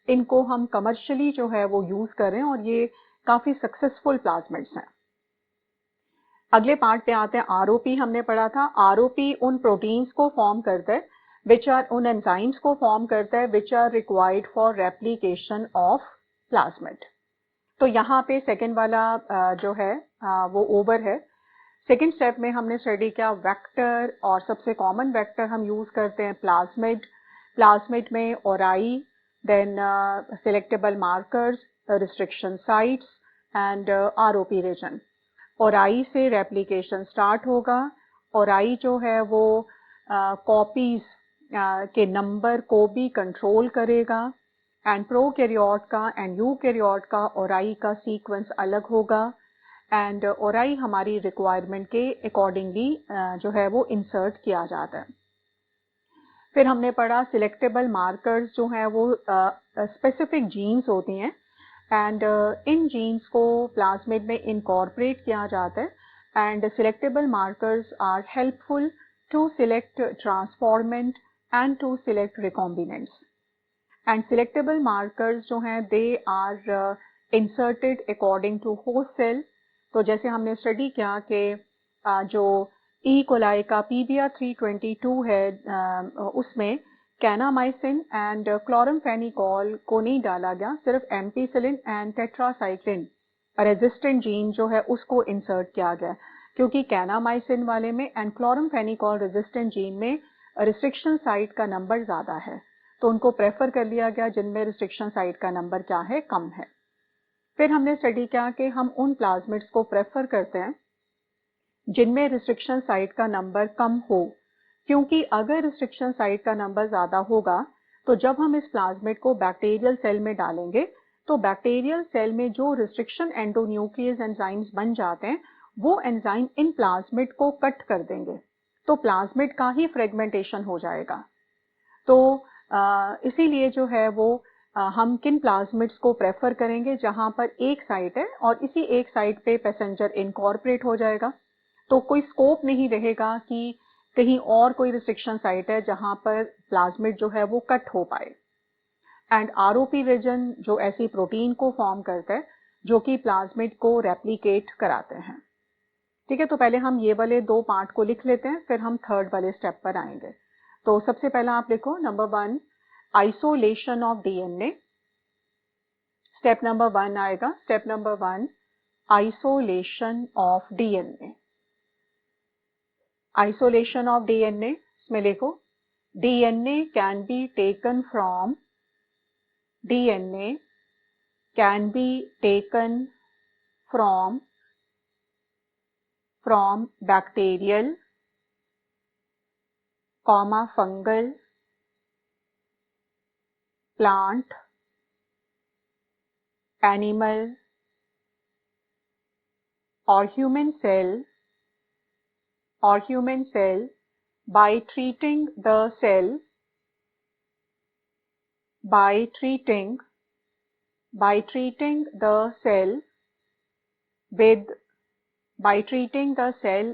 इनको हम कमर्शियली जो है वो यूज कर रहे हैं और ये काफी सक्सेसफुल प्लाज्मिड्स हैं। अगले पार्ट पे आते हैं। आरओपी हमने पढ़ा था। आरओपी उन प्रोटीन्स को फॉर्म करता है उन एंजाइम्स को फॉर्म करता है which are required for replication of plasmid. तो यहाँ पे सेकेंड वाला जो है वो ओवर है। सेकेंड स्टेप में हमने स्टडी किया वेक्टर, और सबसे कॉमन वेक्टर हम यूज करते हैं प्लाज्मिड में ori, then selectable markers, restriction sites and ROP region. और आई से रेप्लिकेशन स्टार्ट होगा और आई जो है वो कॉपीज के नंबर को भी कंट्रोल करेगा एंड प्रोकैरियोट का एंड यूकैरियोट का और आई का सीक्वेंस अलग होगा एंड और आई हमारी रिक्वायरमेंट के अकॉर्डिंगली जो है वो इंसर्ट किया जाता है। फिर हमने पढ़ा सिलेक्टेबल मार्कर्स जो हैं वो स्पेसिफिक जीन्स होती हैं एंड इन जीन्स को प्लाज्मिड में इनकॉर्पोरेट किया जाता है and selectable markers are helpful to select transformant and to select recombinants and selectable markers जो हैं they are inserted according to host cell. तो जैसे हमने स्टडी किया कि जो ई कोलाई का पीबीआर 322 है उसमें कैनामाइसिन एंड क्लोरमफेनिकोल को नहीं डाला गया, सिर्फ ampicillin and tetracycline resistant gene जो है उसको इंसर्ट किया गया क्योंकि कैनामाइसिन वाले में एंड क्लोरमफेनिकोल रेजिस्टेंट जीन में रिस्ट्रिक्शन साइट का नंबर ज़्यादा है तो उनको प्रेफर कर लिया गया जिनमें रिस्ट्रिक्शन साइट का नंबर क्या है, कम है। फिर हमने स्टडी किया कि हम उन प्लाज्मिड्स को प्रेफर करते हैं जिनमें रिस्ट्रिक्शन साइट का नंबर कम हो, क्योंकि अगर रिस्ट्रिक्शन साइट का नंबर ज़्यादा होगा तो जब हम इस प्लाज्मिड को बैक्टीरियल सेल में डालेंगे तो बैक्टीरियल सेल में जो रिस्ट्रिक्शन एंडोन्यूक्लियस एंजाइम्स बन जाते हैं वो एंजाइम इन प्लाज्मिड को कट कर देंगे तो प्लाज्मिड का ही फ्रेगमेंटेशन हो जाएगा। तो इसीलिए जो है वो हम किन प्लाज्मिड्स को प्रेफर करेंगे जहां पर एक साइट है और इसी एक साइट पे पैसेंजर इनकॉर्पोरेट हो जाएगा तो कोई स्कोप नहीं रहेगा कि कहीं और कोई रिस्ट्रिक्शन साइट है जहां पर प्लाज्मिड जो है वो कट हो पाए। एंड आरओपी रीजन जो ऐसी प्रोटीन को फॉर्म करता है जो कि प्लाज्मिड को रेप्लिकेट कराते हैं। ठीक है, तो पहले हम ये वाले दो पार्ट को लिख लेते हैं फिर हम थर्ड वाले स्टेप पर आएंगे। तो सबसे पहला आप लिखो number 1 isolation of DNA. Step number 1 आएगा, step number 1 isolation of DNA. Isolation of DNA इसमें लिखो DNA can be taken from bacterial, fungal, plant, animal or human cell by treating the cell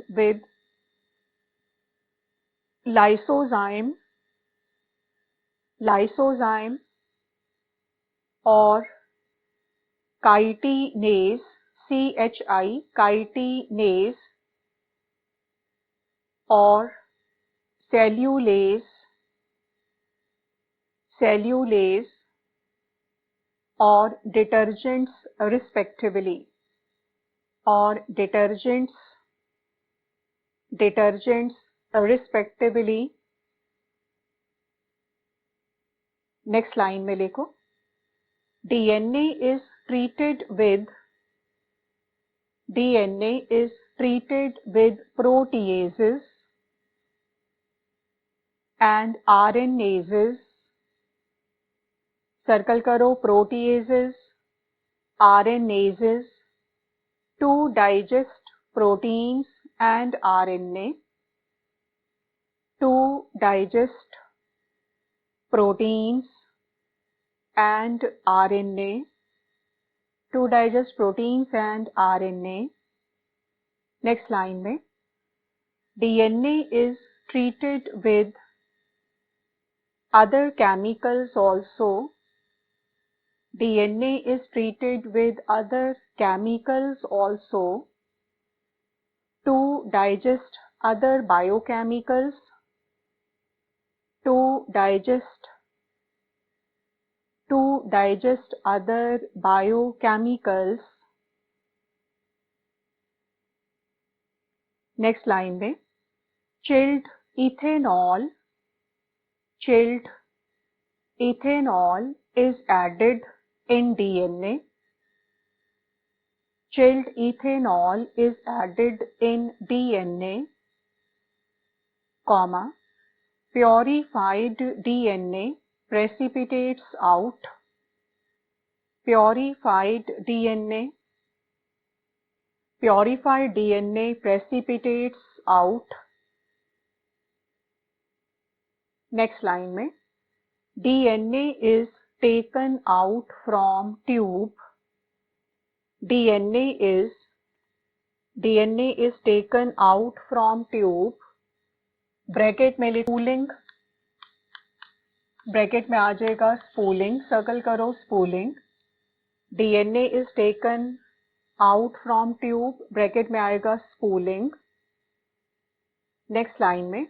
with lysozyme or chitinase, chitinase or cellulase or detergents respectively, Next line में लिखो DNA is treated with proteases and RNases, circle करो proteases, RNases to digest proteins and RNA, to digest proteins and RNA, Next line में DNA is treated with other chemicals also, to digest other biochemicals, Next line में chilled ethanol is added in DNA. chilled ethanol is added in DNA, comma, purified DNA precipitates out, purified DNA precipitates out. Next line में DNA is taken out from tube, DNA is taken out from tube, bracket में spooling, bracket में आ जाएगा spooling, circle करो spooling, DNA is taken out from tube, bracket में आएगा spooling. Next line में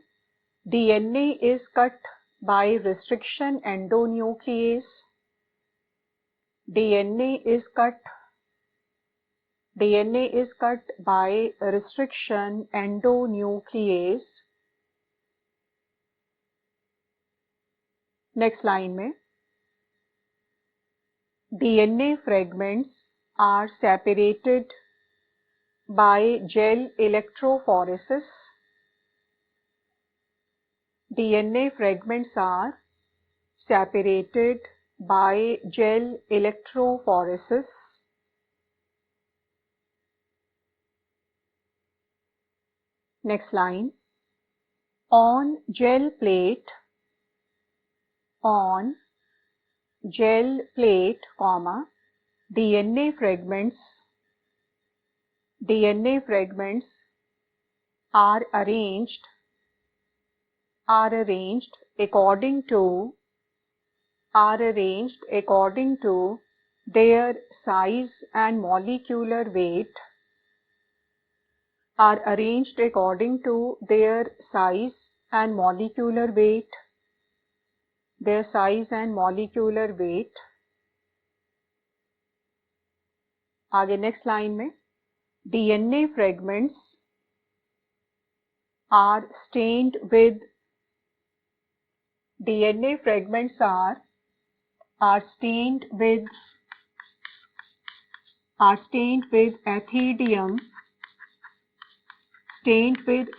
DNA is cut by restriction endonuclease, DNA is cut by restriction endonuclease. Next line में DNA fragments are separated by gel electrophoresis, DNA fragments are separated by gel electrophoresis. Next line, on gel plate, comma, DNA fragments are arranged according to their size and molecular weight, are arranged according to their size and molecular weight, आगे next line में DNA fragments are stained with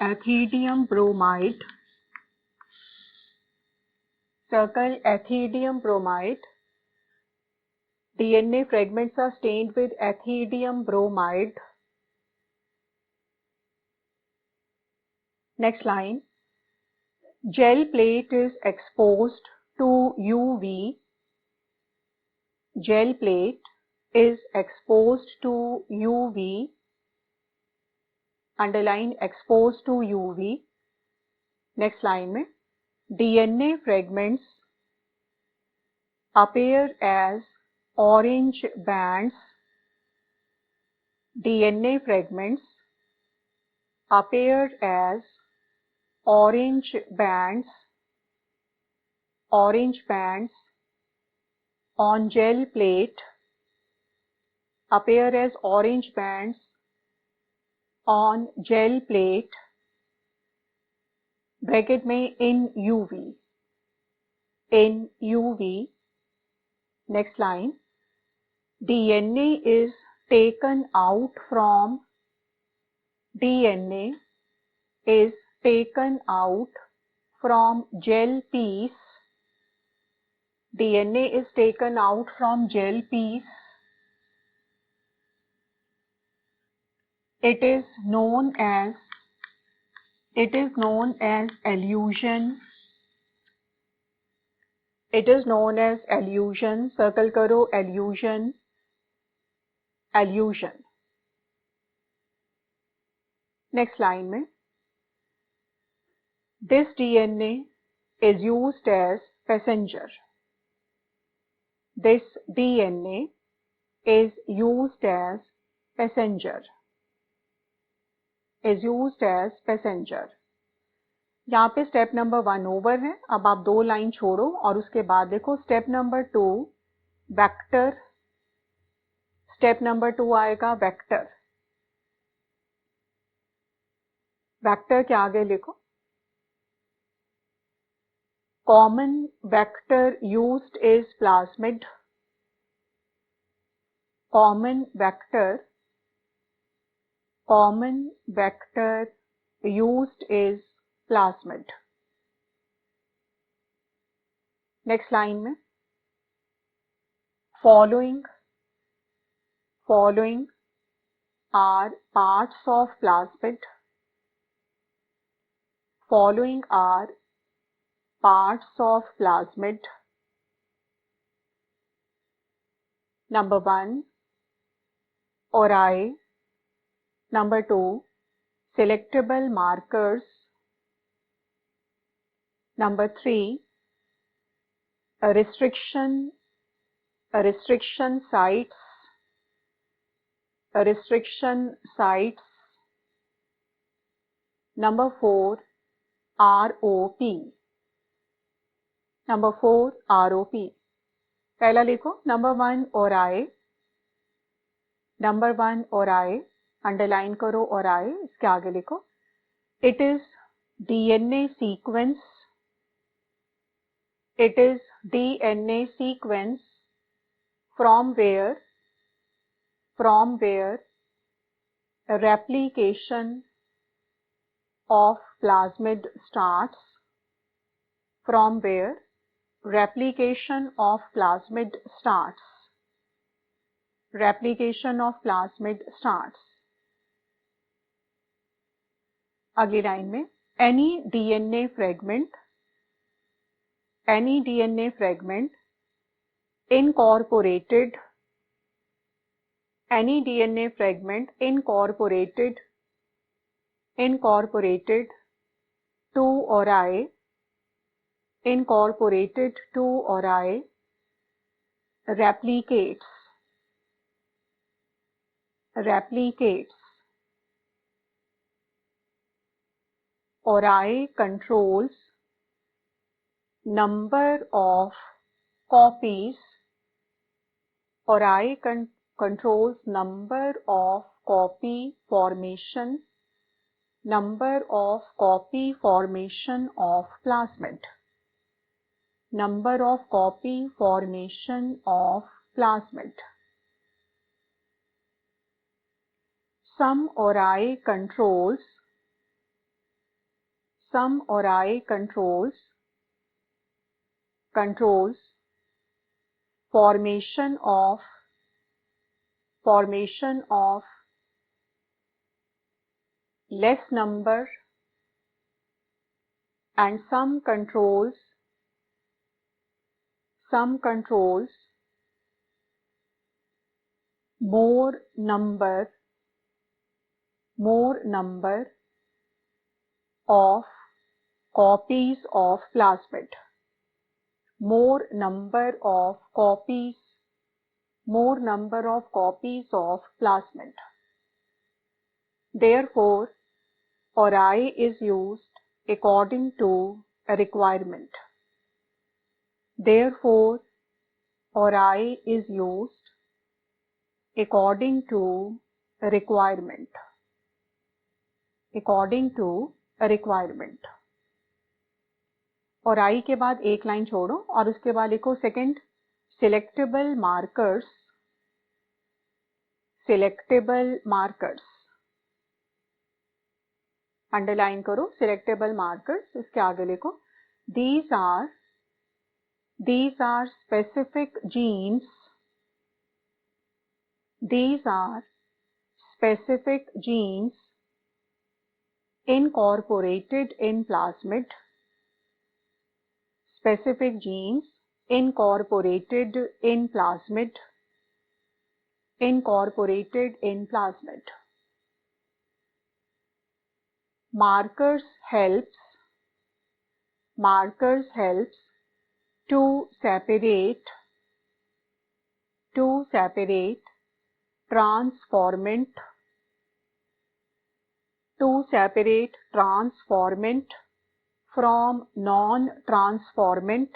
ethidium bromide, circle ethidium bromide, DNA fragments are stained with ethidium bromide. Next line, gel plate is exposed to UV, gel plate is exposed to UV, underline exposed to UV. Next line में DNA fragments appear as orange bands, DNA fragments appear as orange bands on gel plate, appear as orange bands on gel plate, bracket में in UV. Next line, DNA is taken out from gel piece, DNA is taken out from gel piece. It is known as elution. Circle करो elution. Next line में this DNA is used as passenger. This DNA is used as passenger. यहाँ पे step number 1 over है. अब आप 2 line छोड़ो और उसके बाद देखो step number 2 vector. Step number 2 आएगा वेक्टर. वेक्टर के आगे लिखो common vector used is plasmid. Common vector common vector used is plasmid. Next line में following are parts of plasmid. Following are parts of plasmid. Number 1, ORAe. Number 2, selectable markers. Number 3, restriction sites. Number 4, ROP. Number 4, ROP. पहला लिखो number 1 ORAe. Number 1 ORAe. Underline करो ORAe. इसके आगे लिखो it is DNA sequence. It is DNA sequence from where replication of plasmid starts. From where replication of plasmid starts. Replication of plasmid starts. अगली line में any DNA fragment incorporated to ORAe replicates. ORAe controls number of copies. ORAe controls number of copy formation. Number of copy formation of plasmid. Number of copy formation of plasmid. Some ORAe controls formation of less number, and some controls more number of copies of plasmid. More number of copies of plasmid. Therefore, ORAe is used according to a requirement. Therefore, ORAe is used according to a requirement. ORAe के बाद एक line छोड़ो और उसके बाद लिखो second selectable markers. Underline करो selectable markers. इसके आगे लिखो these are specific genes. Incorporated in plasmid. Specific genes incorporated in plasmid. Markers helps to separate transformant from non-transformant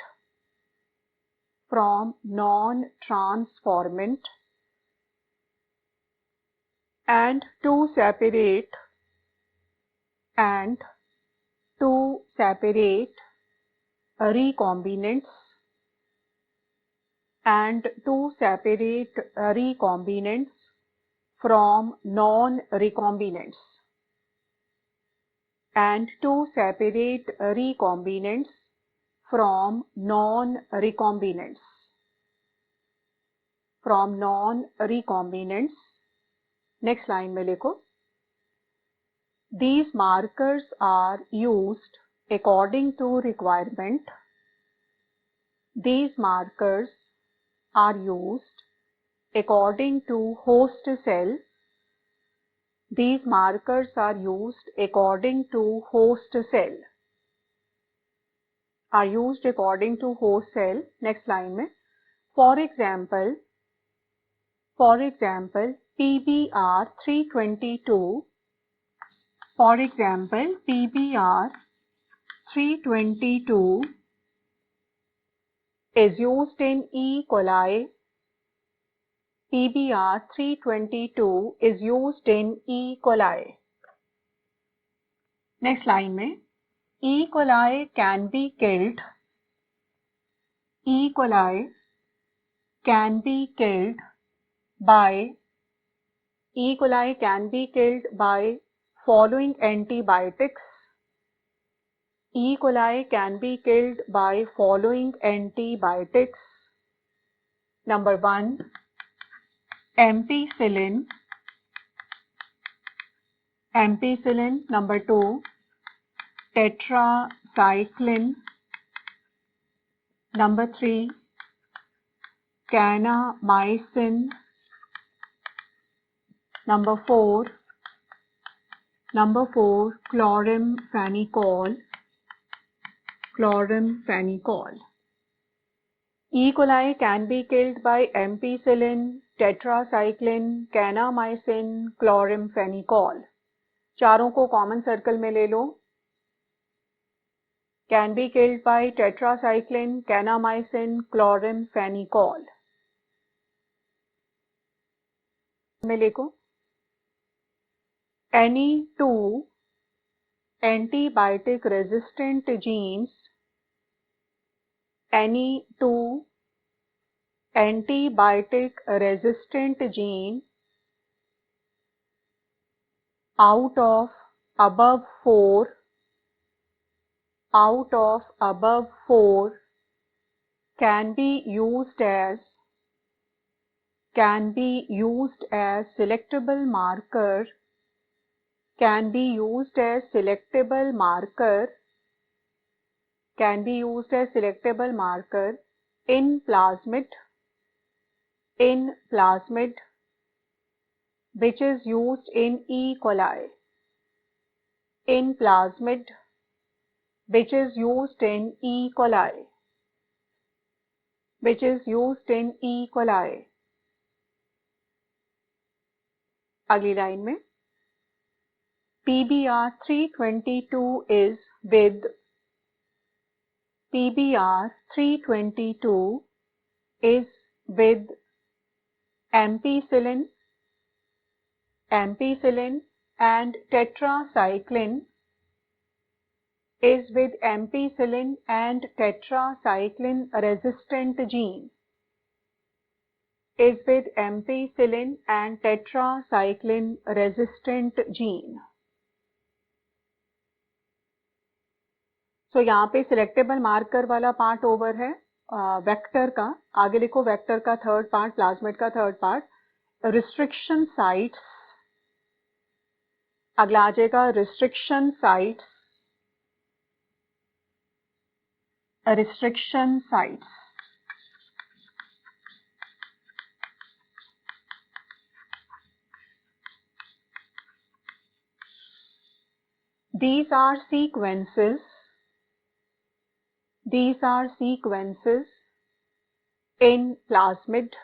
and to separate recombinants from non-recombinants and to separate recombinants from non-recombinants. From non-recombinants. Next line में लिखो. These markers are used according to requirement. These markers are used according to host cell. These markers are used according to host cell. Are used according to host cell. Next line में. For example, PBR 322. For example, PBR 322 is used in E. coli. PBR 322 is used in E. coli. Next line में. E. coli can be killed. E. coli can be killed by E. coli can be killed by following antibiotics. E. coli can be killed by following antibiotics. Number 1, ampicillin. Ampicillin. Number 2, tetracycline. Number 3, kanamycin. Number 4, chloramphenicol. Chloramphenicol. E. coli can be killed by ampicillin, tetracycline, kanamycin, chloramphenicol. चारों को common circle में ले लो. Can be killed by tetracycline, kanamycin, chloramphenicol. में लिखो. Any two antibiotic resistant genes. Any two antibiotic resistant gene out of above 4 can be used as selectable marker. Can be used as selectable marker. Can be used as selectable marker in plasmid. In plasmid, which is used in E. coli. In plasmid, which is used in E. coli. Which is used in E. coli. अगली line में. PBR 322 is with. PBR 322 is with ampicillin and tetracycline. Is with ampicillin and tetracycline resistant gene. Is with ampicillin and tetracycline resistant gene. So यहाँ पे selectable marker वाला part over है. Vector का आगे लिखो. Vector का third part, plasmid का third part. Restriction sites. अगला आ जाएगा restriction sites. Restriction sites. These are sequences. These are sequences in plasmid.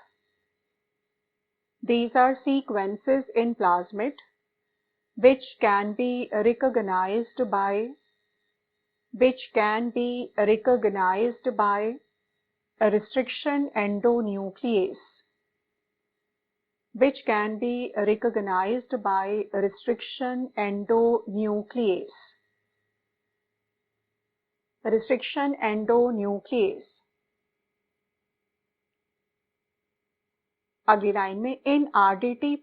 These are sequences in plasmid which can be recognized by a restriction endonuclease. Which can be recognized by restriction endonuclease. Restriction endonuclease. अगली line में in RDT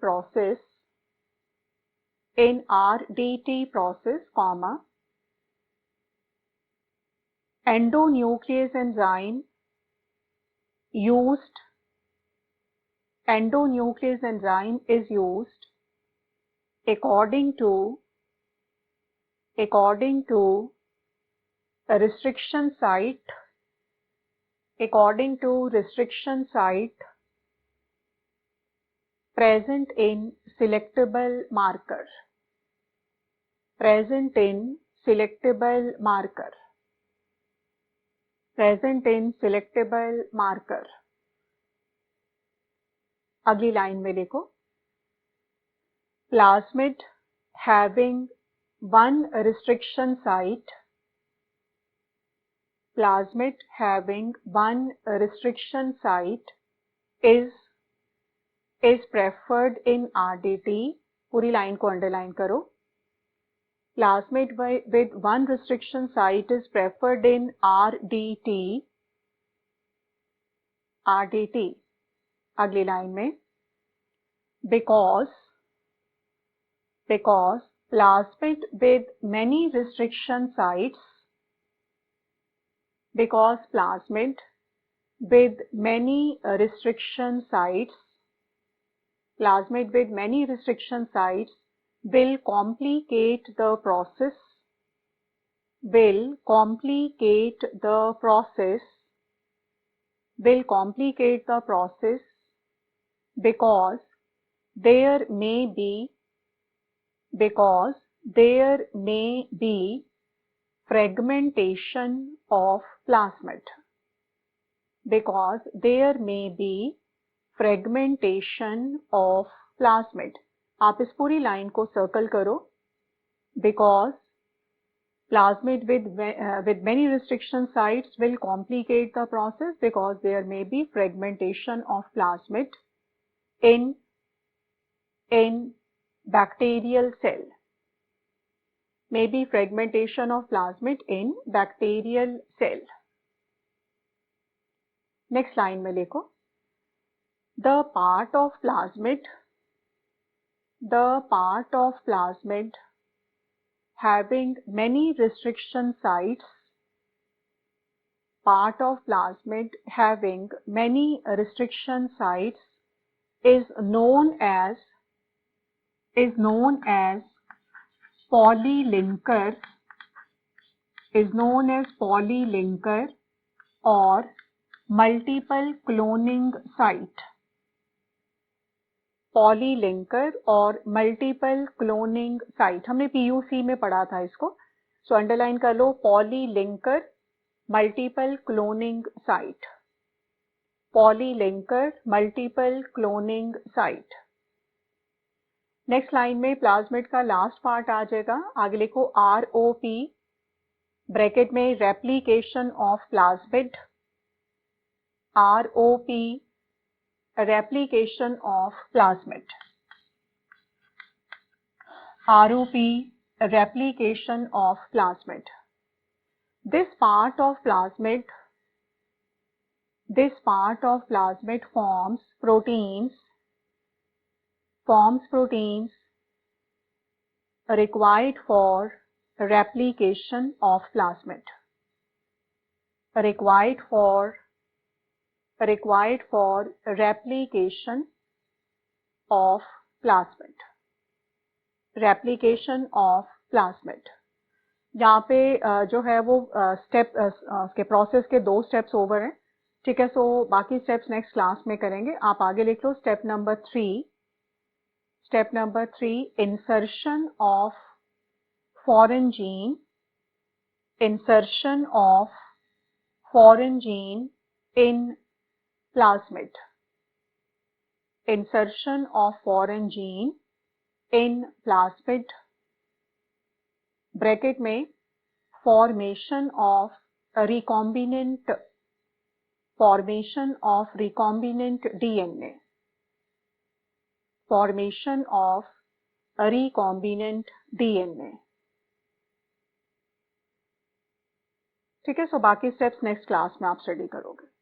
process comma endonuclease enzyme is used according to a restriction site present in selectable marker अगली line में देखो plasmid having one restriction site is preferred in RDT. पूरी line को underline करो. Plasmid with one restriction site is preferred in RDT. अगली line में because plasmid with many restriction sites will complicate the process because there may be fragmentation of plasmid. आप इस पूरी line को circle करो. Because plasmid with many restriction sites will complicate the process because there may be fragmentation of plasmid in bacterial cell. Next line में देखो. The part of plasmid having many restriction sites is known as polylinker or multiple cloning site. हमने PUC में पढ़ा था इसको. So underline कर लो. polylinker multiple cloning site. Next line में plasmid का लास्ट पार्ट आ जाएगा. आगे लिखो ROP ब्रैकेट में replication of plasmid. ROP replication of plasmid. This part of plasmid forms proteins required for replication of plasmid. यहाँ पे जो है वो स्टेप के प्रोसेस के 2 स्टेप्स ओवर हैं. ठीक है. सो बाकी स्टेप्स नेक्स्ट क्लास में करेंगे. आप आगे लिख लो. Step number 3 insertion of foreign gene in plasmid. Bracket में formation of recombinant DNA. ठीक है. सो बाकी स्टेप्स नेक्स्ट क्लास में आप स्टडी करोगे.